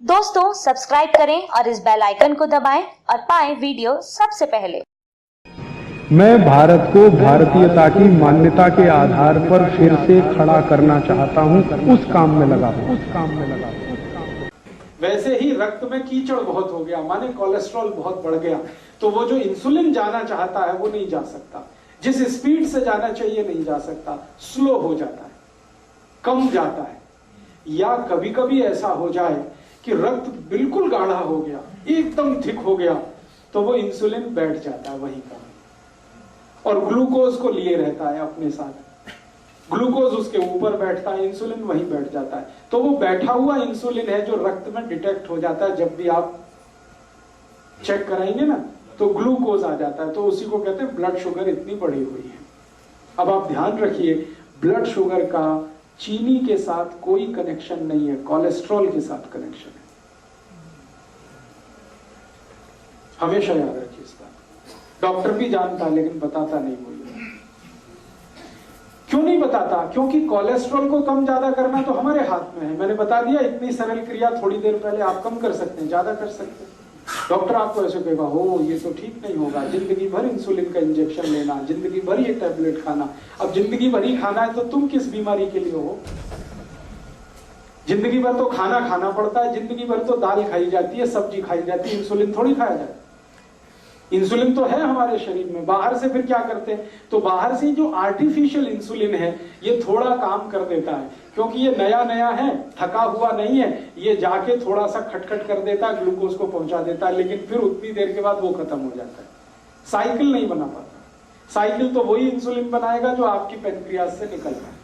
दोस्तों सब्सक्राइब करें और इस बेल आइकन को दबाएं और पाएं वीडियो सबसे पहले। मैं भारत को भारतीयता की मान्यता के आधार पर फिर से खड़ा करना चाहता हूं, उस काम में लगा हूं। वैसे ही रक्त में कीचड़ बहुत हो गया, माने कोलेस्ट्रॉल बहुत बढ़ गया, तो वो जो इंसुलिन जाना चाहता है वो नहीं जा सकता, जिस स्पीड से जाना चाहिए नहीं जा सकता, स्लो हो जाता है, कम जाता है। या कभी कभी ऐसा हो जाए कि रक्त बिल्कुल गाढ़ा हो गया, एकदम थिक हो गया, तो वो इंसुलिन बैठ जाता है वहीं का और ग्लूकोज को लिए रहता है अपने साथ। ग्लूकोज उसके ऊपर बैठता है, इंसुलिन वहीं बैठ जाता है। तो वो बैठा हुआ इंसुलिन है जो रक्त में डिटेक्ट हो जाता है, जब भी आप चेक कराएंगे ना तो ग्लूकोज आ जाता है, तो उसी को कहते हैं ब्लड शुगर इतनी बढ़ी हुई है। अब आप ध्यान रखिए, ब्लड शुगर का चीनी के साथ कोई कनेक्शन नहीं है, कोलेस्ट्रॉल के साथ कनेक्शन है। हमेशा याद रखिए इस बात। डॉक्टर भी जानता है लेकिन बताता नहीं वो। क्यों नहीं बताता? क्योंकि कोलेस्ट्रॉल को कम ज्यादा करना तो हमारे हाथ में है। मैंने बता दिया, इतनी सरल क्रिया थोड़ी देर पहले आप कम कर सकते हैं, ज्यादा कर सकते हैं। डॉक्टर आपको ऐसे कहेगा, हो ये तो ठीक नहीं होगा, जिंदगी भर इंसुलिन का इंजेक्शन लेना, जिंदगी भर ये टैबलेट खाना। अब जिंदगी भर ही खाना है तो तुम किस बीमारी के लिए हो? जिंदगी भर तो खाना खाना पड़ता है, जिंदगी भर तो दाल खाई जाती है, सब्जी खाई जाती है, इंसुलिन थोड़ी खाया जाता है। इंसुलिन तो है हमारे शरीर में, बाहर से फिर क्या करते हैं? तो बाहर से जो आर्टिफिशियल इंसुलिन है ये थोड़ा काम कर देता है, क्योंकि ये नया नया है, थका हुआ नहीं है, ये जाके थोड़ा सा खटखट कर देता है, ग्लूकोज को पहुंचा देता है, लेकिन फिर उतनी देर के बाद वो खत्म हो जाता है। साइकिल नहीं बना पाता। साइकिल तो वही इंसुलिन बनाएगा जो आपकी पेनक्रियास से निकल रहा है।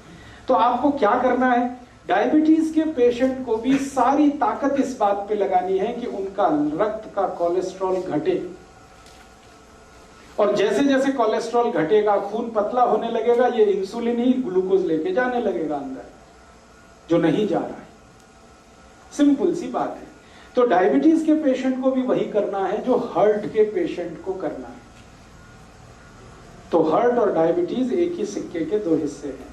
तो आपको क्या करना है? डायबिटीज के पेशेंट को भी सारी ताकत इस बात पे लगानी है कि उनका रक्त का कोलेस्ट्रॉल घटे, और जैसे जैसे कोलेस्ट्रॉल घटेगा, खून पतला होने लगेगा, ये इंसुलिन ही ग्लूकोज लेके जाने लगेगा अंदर, जो नहीं जा रहा है। सिंपल सी बात है। तो डायबिटीज के पेशेंट को भी वही करना है जो हार्ट के पेशेंट को करना है। तो हार्ट और डायबिटीज एक ही सिक्के के दो हिस्से हैं।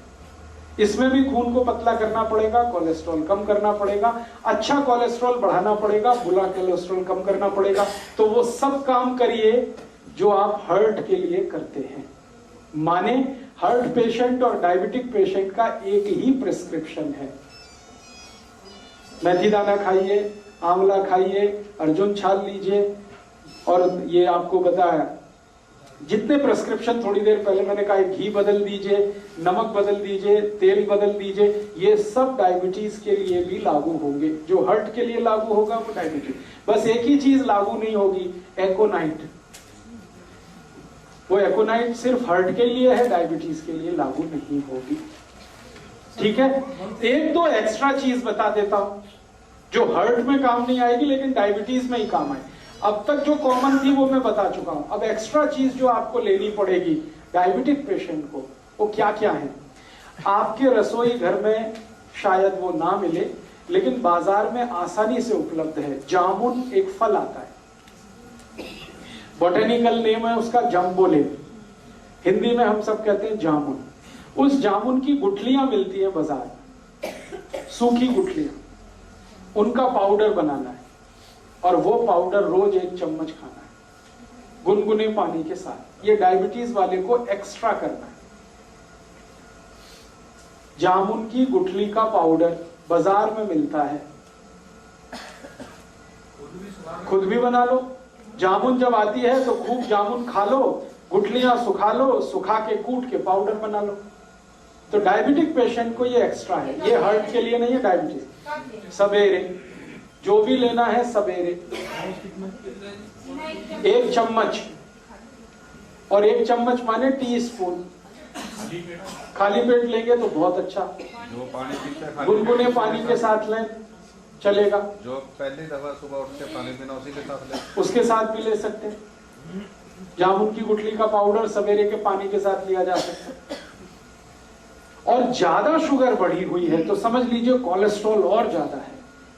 इसमें भी खून को पतला करना पड़ेगा, कोलेस्ट्रॉल कम करना पड़ेगा, अच्छा कोलेस्ट्रॉल बढ़ाना पड़ेगा, बुरा कोलेस्ट्रॉल कम करना पड़ेगा। तो वो सब काम करिए जो आप हार्ट के लिए करते हैं। माने हार्ट पेशेंट और डायबिटिक पेशेंट का एक ही प्रिस्क्रिप्शन है, मेथी दाना खाइए, आंवला खाइए, अर्जुन छाल लीजिए, और ये आपको बताया जितने प्रिस्क्रिप्शन थोड़ी देर पहले मैंने कहा, घी बदल दीजिए, नमक बदल दीजिए, तेल बदल दीजिए, ये सब डायबिटीज के लिए भी लागू होंगे। जो हार्ट के लिए लागू होगा वो डायबिटीज। बस एक ही चीज लागू नहीं होगी, एकोनाइट। वो एकोनाइट सिर्फ हार्ट के लिए है, डायबिटीज के लिए लागू नहीं होगी। ठीक है? एक दो एक्स्ट्रा चीज बता देता हूं जो हार्ट में काम नहीं आएगी लेकिन डायबिटीज में ही काम आए। अब तक जो कॉमन थी वो मैं बता चुका हूं। अब एक्स्ट्रा चीज जो आपको लेनी पड़ेगी डायबिटिक पेशेंट को, वो क्या क्या है? आपके रसोई घर में शायद वो ना मिले, लेकिन बाजार में आसानी से उपलब्ध है। जामुन एक फल आता है, बोटेनिकल नेम है उसका जम्बोले, हिंदी में हम सब कहते हैं जामुन। उस जामुन की गुठलियां मिलती है बाजार में, सूखी गुठलियां, उनका पाउडर बनाना है और वो पाउडर रोज 1 चम्मच खाना है गुनगुने पानी के साथ। ये डायबिटीज वाले को एक्स्ट्रा करना है। जामुन की गुठली का पाउडर बाजार में मिलता है, खुद भी बना लो। जामुन जब आती है तो खूब जामुन खा लो, गुठलियां सुखा लो, सुखा के कूट के पाउडर बना लो। तो डायबिटिक पेशेंट को ये एक्स्ट्रा है, ये हार्ट के लिए नहीं है। डायबिटीज सवेरे जो भी लेना है, सवेरे 1 चम्मच, और 1 चम्मच माने टीस्पून। खाली पेट लेंगे तो बहुत अच्छा, गुनगुने पानी के साथ लें चलेगा। जो पहली दफा सुबह उठ के पानी पीना उसी के साथ ले, उसके साथ भी ले सकते हैं। जामुन की गुठली का पाउडर सवेरे के पानी के साथ लिया जा सकता है। और ज्यादा शुगर बढ़ी हुई है तो समझ लीजिए कोलेस्ट्रॉल और ज्यादा है,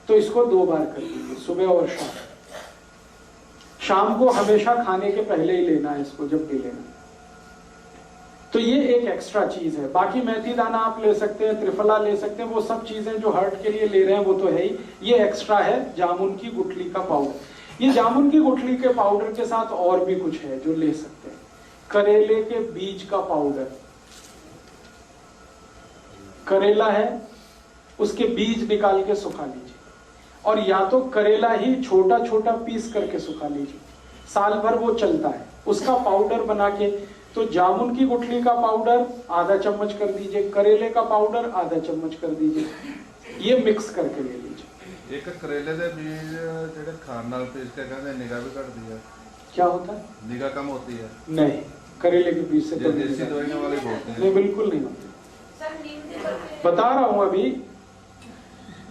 तो इसको 2 बार कर लीजिए, सुबह और शाम। शाम को हमेशा खाने के पहले ही लेना है इसको, जब भी लेना। तो ये एक एक्स्ट्रा चीज है। बाकी मेथी दाना आप ले सकते हैं, त्रिफला ले सकते हैं, वो सब चीजें जो हार्ट के लिए ले रहे हैं वो तो है ही। ये एक्स्ट्रा है जामुन की गुठली का पाउडर। ये जामुन की गुठली के पाउडर के साथ और भी कुछ है जो ले सकते हैं। करेले के बीज का पाउडर, करेला है उसके बीज निकाल के सुखा लीजिए, और या तो करेला ही छोटा छोटा पीस करके सुखा लीजिए, साल भर वो चलता है, उसका पाउडर बना के। तो जामुन की गुठली का पाउडर आधा चम्मच कर दीजिए, करेले का पाउडर आधा चम्मच कर दीजिए, ये मिक्स करके ले लीजिए। एक करेले दे बीज जेडे खान नाल पीस के कहंदे निगाह भी घटदी है, क्या होता है? निगाह कम होती है? नहीं, करेले के बीज से तो देसी दवाइयां वाले बोलते हैं। नहीं, बिल्कुल नहीं होती। बता रहा हूं अभी,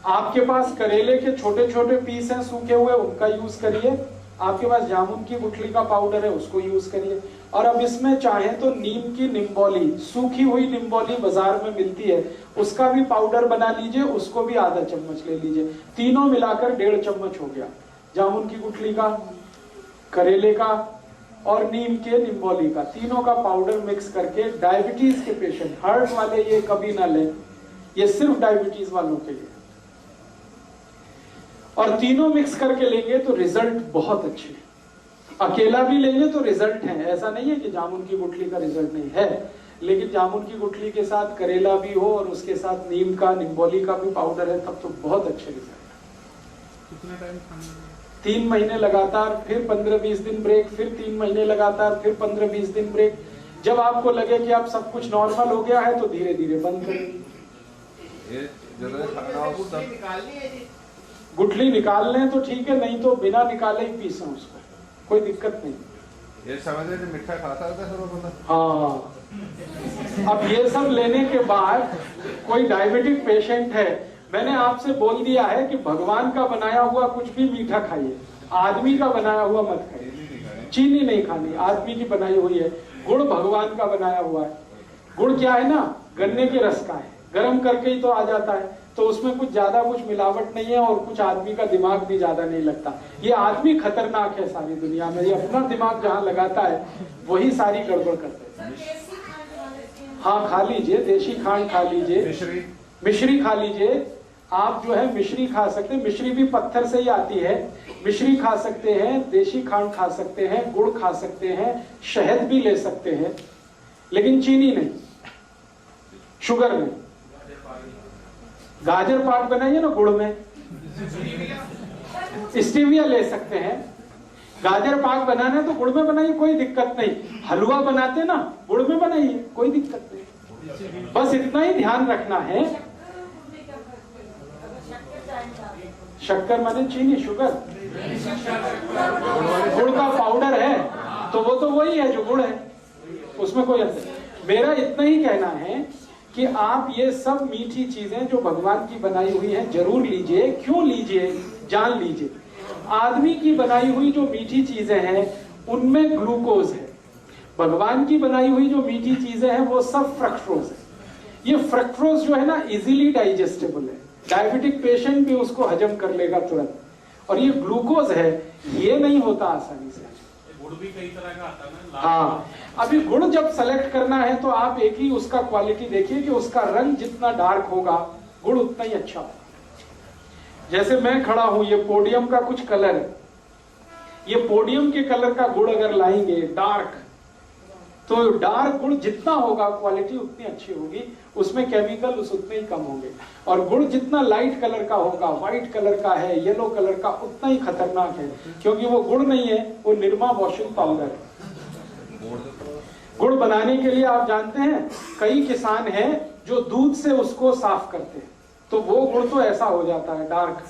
आपके पास करेले के छोटे छोटे पीस हैं सूखे हुए, उनका यूज करिए। आपके पास जामुन की गुठली का पाउडर है, उसको यूज करिए। और अब इसमें चाहे तो नीम की निम्बोली, सूखी हुई निम्बोली बाजार में मिलती है, उसका भी पाउडर बना लीजिए, उसको भी आधा चम्मच ले लीजिए। तीनों मिलाकर 1.5 चम्मच हो गया, जामुन की गुठली का, करेले का और नीम के निम्बोली का, तीनों का पाउडर मिक्स करके डायबिटीज के पेशेंट, हार्ट वाले ये कभी ना लें, ये सिर्फ डायबिटीज वालों के लिए। और तीनों मिक्स करके लेंगे तो रिजल्ट बहुत अच्छे हैं। अकेला भी लेंगे तो रिजल्ट है, ऐसा नहीं है कि जामुन की गुठली का रिजल्ट नहीं है, लेकिन जामुन की गुठली के साथ करेला भी हो और उसके साथ नीम का, निम्बोली का भी पाउडर है, तब तो बहुत अच्छे रिजल्ट। कितना टाइम खाना? 3 महीने लगातार, फिर 15-20 दिन ब्रेक, फिर 3 महीने लगातार, फिर 15-20 दिन ब्रेक। जब आपको लगे कि आप सब कुछ नॉर्मल हो गया है तो धीरे धीरे बंद करें। गुठली निकाल लें तो ठीक है, नहीं तो बिना निकाले ही पीसें उसको, कोई दिक्कत नहीं। ये समझ लें मीठा खा सकता है सब बंदा। हाँ, अब ये सब लेने के बाद कोई डायबिटिक पेशेंट है, मैंने आपसे बोल दिया है कि भगवान का बनाया हुआ कुछ भी मीठा खाइए, आदमी का बनाया हुआ मत खाइए। चीनी नहीं खानी, आदमी की बनाई हुई है। गुड़ भगवान का बनाया हुआ है। गुड़ क्या है ना, गन्ने के रस का है, गर्म करके ही तो आ जाता है, तो उसमें कुछ ज्यादा कुछ मिलावट नहीं है, और कुछ आदमी का दिमाग भी ज्यादा नहीं लगता। ये आदमी खतरनाक है सारी दुनिया में, ये अपना दिमाग जहाँ लगाता है वही सारी गड़बड़ करते हैं। हाँ, खा लीजिए, देशी खांड खा लीजिए, मिश्री खा लीजिए। आप जो है मिश्री खा सकते हैं, मिश्री भी पत्थर से ही आती है। मिश्री खा सकते हैं, देशी खांड खा सकते हैं, गुड़ खा सकते हैं, शहद भी ले सकते हैं, लेकिन चीनी नहीं, शुगर नहीं। गाजर पाक बनाइए ना गुड़ में, स्टीविया ले सकते हैं। गाजर पाक बनाना है तो गुड़ में बनाइए, कोई दिक्कत नहीं। हलवा बनाते ना, गुड़ में बनाइए, कोई दिक्कत नहीं। बस इतना ही ध्यान रखना है। शक्कर माने चीनी, शुगर, गुड़ का पाउडर है तो वो तो वही है जो गुड़ है, उसमें कोई अंतर। मेरा इतना ही कहना है कि आप ये सब मीठी चीजें जो भगवान की बनाई हुई हैं जरूर लीजिए। क्यों लीजिए, जान लीजिए। आदमी की बनाई हुई जो मीठी चीजें हैं उनमें ग्लूकोज है, भगवान की बनाई हुई जो मीठी चीजें हैं वो सब फ्रक्टोज है। ये फ्रक्टोज जो है ना इजीली डाइजेस्टेबल है, डायबिटिक पेशेंट भी उसको हजम कर लेगा तुरंत। और ये ग्लूकोज है, ये नहीं होता आसानी से। गुड़ भी कई तरह का आता है ना। हाँ, अभी गुड़ जब सेलेक्ट करना है तो आप एक ही उसका क्वालिटी देखिए कि उसका रंग जितना डार्क होगा गुड़ उतना ही अच्छा होगा। जैसे मैं खड़ा हूं, ये पोडियम का कुछ कलर है, ये पोडियम के कलर का गुड़ अगर लाएंगे डार्क, तो डार्क गुड़ जितना होगा क्वालिटी उतनी अच्छी होगी, उसमें केमिकल उतने ही कम होंगे। और गुड़ जितना लाइट कलर का होगा, व्हाइट कलर का है, येलो कलर का, उतना ही खतरनाक है, क्योंकि वो गुड़ नहीं है, वो निरमा वॉशिंग पाउडर है। गुड़ बनाने के लिए आप जानते हैं कई किसान हैं जो दूध से उसको साफ करते हैं, तो वो गुड़ तो ऐसा हो जाता है डार्क।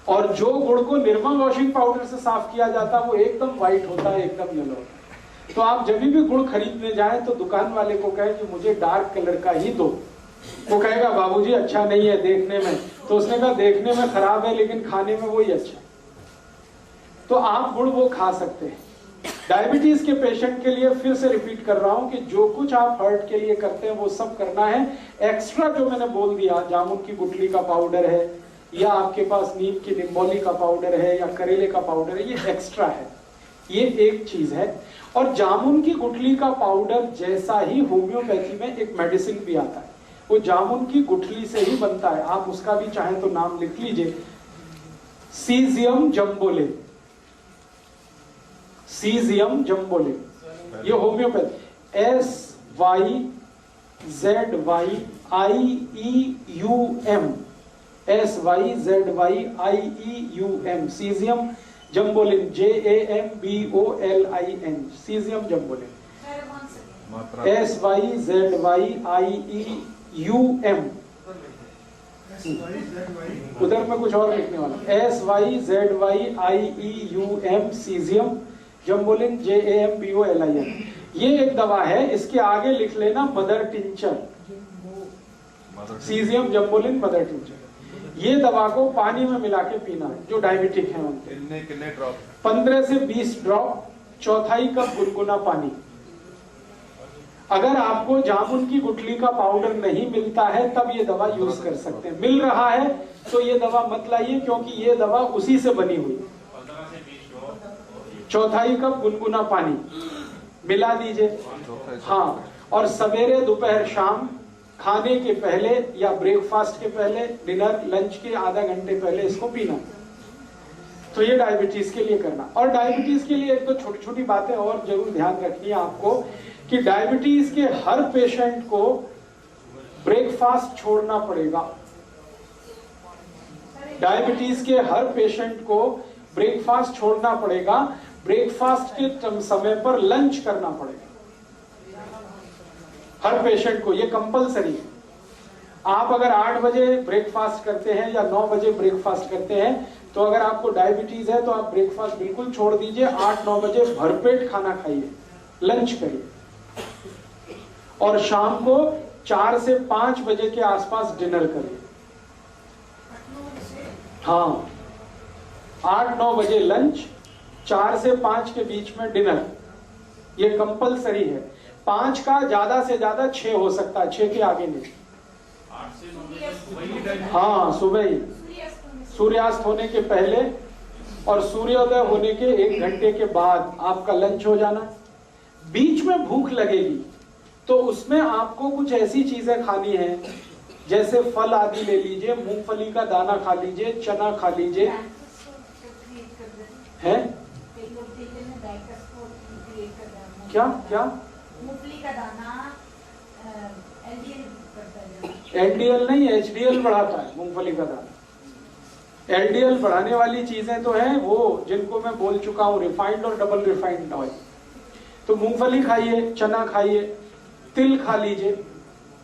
और जो गुड़ को निरमा वॉशिंग पाउडर से साफ किया जाता है वो एकदम व्हाइट होता है, एकदम येलो होता है। तो आप जब भी गुड़ खरीदने जाएं तो दुकान वाले को कहें कि मुझे डार्क कलर का ही दो। वो कहेगा बाबूजी अच्छा नहीं है देखने में, तो उसने कहा देखने में खराब है लेकिन खाने में वही अच्छा। तो आप गुड़ वो खा सकते हैं। डायबिटीज के पेशेंट के लिए फिर से रिपीट कर रहा हूं कि जो कुछ आप हार्ट के लिए करते हैं वो सब करना है। एक्स्ट्रा जो मैंने बोल दिया, जामुन की गुठली का पाउडर है, या आपके पास नीम की निम्बोली का पाउडर है, या करेले का पाउडर है, ये एक्स्ट्रा है, ये एक चीज है। और जामुन की गुठली का पाउडर जैसा ही होम्योपैथी में एक मेडिसिन भी आता है, वो जामुन की गुठली से ही बनता है। आप उसका भी चाहें तो नाम लिख लीजिए, सीजियम जम्बोले। सीजियम जम्बोले, ये homeopathy, SYZYIEUM, SYZYIEUM, syzygium jambolanum, JAMBOLIN, syzygium jambolanum, SYZYIEUM। उधर में कुछ और लिखने वाला, SYZYIEUM, सीजियम जम्बोलिन, JAMBOLIN। ये एक दवा है, इसके आगे लिख लेना mother tincture, syzygium jambolanum mother tincture. ये दवा को पानी में मिला के पीना है जो डायबिटिक है उनके। कितने ड्रॉप? 15 से 20 ड्रॉप, चौथाई कप गुनगुना पानी। अगर आपको जामुन की गुठली का पाउडर नहीं मिलता है तब ये दवा यूज कर सकते हैं। मिल रहा है तो ये दवा मत लाइए, क्योंकि ये दवा उसी से बनी हुई। 15 से 20 ड्रॉप, चौथाई कप गुनगुना पानी मिला दीजिए। हाँ, और सवेरे दोपहर शाम खाने के पहले या ब्रेकफास्ट के पहले, डिनर लंच के आधा घंटे पहले इसको पीना। तो ये डायबिटीज के लिए करना। और डायबिटीज के लिए एक तो छोटी छोटी बातें और जरूर ध्यान रखनी है आपको कि डायबिटीज के हर पेशेंट को ब्रेकफास्ट छोड़ना पड़ेगा। डायबिटीज के हर पेशेंट को ब्रेकफास्ट छोड़ना पड़ेगा। ब्रेकफास्ट के समय पर लंच करना पड़ेगा हर पेशेंट को, ये कंपलसरी है। आप अगर 8 बजे ब्रेकफास्ट करते हैं या 9 बजे ब्रेकफास्ट करते हैं, तो अगर आपको डायबिटीज है तो आप ब्रेकफास्ट बिल्कुल छोड़ दीजिए। 8-9 बजे भरपेट खाना खाइए, लंच करिए, और शाम को 4 से 5 बजे के आसपास डिनर करिए। हाँ, 8-9 बजे लंच, 4 से 5 के बीच में डिनर, ये कंपलसरी है। 5 का ज्यादा से ज्यादा 6 हो सकता है, 6 के आगे नहीं। 8 से 9 बजे वही टाइम। हाँ, सुबह ही, सूर्यास्त होने के पहले और सूर्योदय होने के 1 घंटे के बाद आपका लंच हो जाना। बीच में भूख लगेगी तो उसमें आपको कुछ ऐसी चीजें खानी है, जैसे फल आदि ले लीजिए, मूंगफली का दाना खा लीजिए, चना खा लीजिए, है क्या क्या मूंगफली का दाना एलडीएल नहीं, एचडीएल बढ़ाता है मूंगफली का दाना। एलडीएल बढ़ाने वाली चीजें तो हैं वो जिनको मैं बोल चुका हूं, रिफाइंड और डबल रिफाइंड ऑयल। तो मूंगफली खाइए, चना खाइए, तिल खा लीजिए,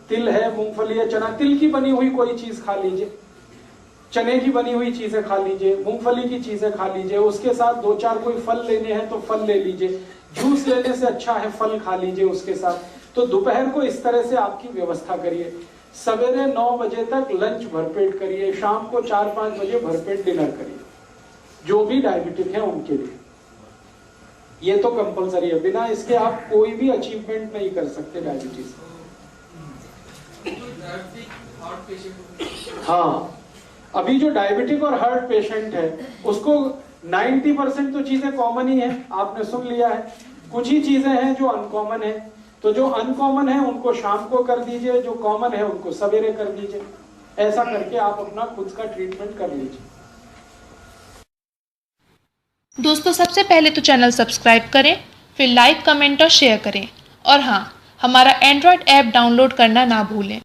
तिल है, मूंगफली है, चना, तिल की बनी हुई कोई चीज खा लीजिए, चने की बनी हुई चीजें खा लीजिए, मूंगफली की चीजें खा लीजिए। उसके साथ 2-4 कोई फल लेने हैं तो फल ले लीजिए, जूस लेने से अच्छा है फल खा लीजिए उसके साथ। तो दोपहर को इस तरह से आपकी व्यवस्था करिए। सवेरे 9 बजे तक लंच भरपेट करिए, शाम को 4-5 बजे भरपेट डिनर करिए, जो भी डायबिटिक है उनके लिए। ये तो कंपलसरी है, बिना इसके आप कोई भी अचीवमेंट नहीं कर सकते डायबिटीज। हाँ, अभी जो डायबिटिक और हार्ट पेशेंट है उसको 90% तो चीजें कॉमन ही है, आपने सुन लिया है। कुछ ही चीजें हैं जो अनकॉमन है, तो जो अनकॉमन है उनको शाम को कर दीजिए, जो कॉमन है उनको सवेरे कर दीजिए। ऐसा करके आप अपना खुद का ट्रीटमेंट कर लीजिए। दोस्तों, सबसे पहले तो चैनल सब्सक्राइब करें, फिर लाइक, कमेंट और शेयर करें। और हाँ, हमारा एंड्रॉयड ऐप डाउनलोड करना ना भूलें।